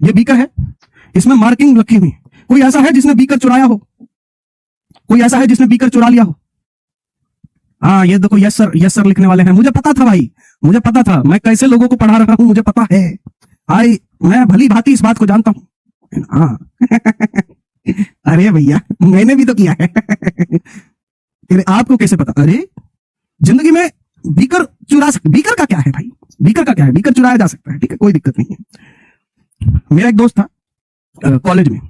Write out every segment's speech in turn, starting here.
ये बीकर है, इसमें मार्किंग रखी हुई। कोई ऐसा है जिसने बीकर चुराया हो? कोई ऐसा है जिसने बीकर चुरा लिया हो? हाँ, ये देखो यस सर लिखने वाले हैं। मुझे पता था भाई, मुझे पता था, मैं कैसे लोगों को पढ़ा रहा हूं मुझे पता है भाई, मैं भली भांति इस बात को जानता हूं। हाँ अरे भैया मैंने भी तो किया है अरे आपको कैसे पता? अरे जिंदगी में बीकर बीकर का क्या है भाई? बीकर का क्या है? बीकर चुराया जा सकता है, ठीक है, कोई दिक्कत नहीं है। मेरा एक दोस्त था कॉलेज में,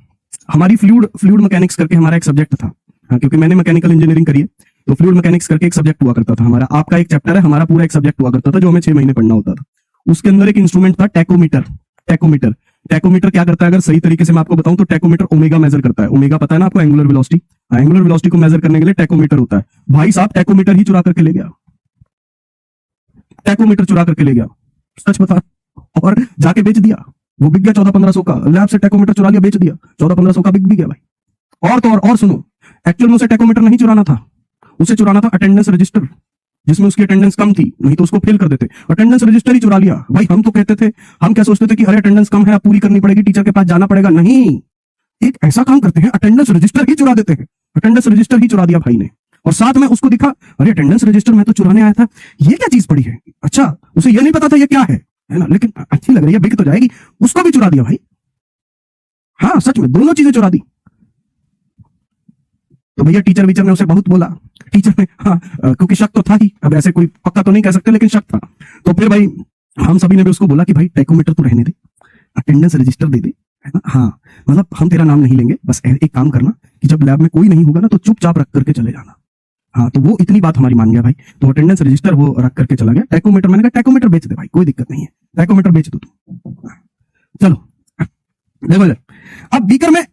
हमारी फ्लूइड मैकेनिक्स करके हमारा एक सब्जेक्ट था। हाँ, क्योंकि मैंने मैकेनिकल इंजीनियरिंग करी है, तो फ्लूइड मैकेनिक्स करके एक सब्जेक्ट हुआ करता था हमारा। आपका एक चैप्टर है, हमारा पूरा एक सब्जेक्ट हुआ करता था जो हमें 6 महीने पढ़ना होता था। उसके अंदर एक इंस्ट्रूमेंट था टैकोमीटर। टैकोमीटर क्या करता है, अगर सही तरीके से मैं आपको बताऊं तो टैकोमीटर ओमेगा मेजर करता है। ओमेगा पता है ना आपको, एंगुलर वेलोसिटी। एंगुलर वेलोसिटी को मेजर करने के लिए टैकोमीटर होता है। भाई साहब टैकोमीटर ही चुरा करके ले गया, टैकोमीटर चुरा करके ले गया, सच बता, और जाके बेच दिया। वो बिक गया 1400-1500 का। लैब से टैकोमीटर चुरा लिया, बेच दिया, 1400-1500 का बिक भी गया भाई। और तो और सुनो, एक्चुअल में उसे टैकोमीटर नहीं चुराना था, उसे चुराना था अटेंडेंस रजिस्टर, जिसमें उसकी अटेंडेंस कम थी, नहीं तो उसको फेल कर देते। अटेंडेंस रजिस्टर ही चुरा लिया भाई। हम तो कहते थे, हम क्या सोचते थे कि अरे अटेंडेंस कम है, पूरी करनी पड़ेगी, टीचर के पास जाना पड़ेगा। नहीं, एक ऐसा काम करते हैं, अटेंडेंस रजिस्टर ही चुरा देते हैं। अटेंडेंस रजिस्टर ही चुरा दिया भाई ने, और साथ में उसको दिखा, अरे अटेंडेंस रजिस्टर मैं तो चुराने आया था, ये क्या चीज पड़ी है? अच्छा, उसे ये नहीं पता था ये क्या है ना, लेकिन अच्छी लग रही है, बिक तो जाएगी, उसको भी चुरा दिया भाई। हाँ सच में, दोनों चीजें चुरा दी। तो भैया टीचर वीचर ने उसे बहुत बोला, टीचर ने, हाँ क्योंकि शक तो था ही, अब ऐसे कोई पक्का तो नहीं कह सकते, लेकिन शक था। तो फिर भाई हम सभी ने भी उसको बोला कि भाई टैकोमीटर तो रहने दे, अटेंडेंस रजिस्टर दे दे, है ना। हाँ मतलब हम तेरा नाम नहीं लेंगे, बस एक काम करना कि जब लैब में कोई नहीं होगा ना तो चुपचाप रख करके चले जाना। हाँ, तो वो इतनी बात हमारी मान गया भाई, तो अटेंडेंस रजिस्टर वो रख करके चला गया। टैकोमीटर, मैंने कहा टैकोमीटर बेच दे भाई, कोई दिक्कत नहीं है, टैकोमीटर बेच दो तू। चलो देखो, अब बीकर में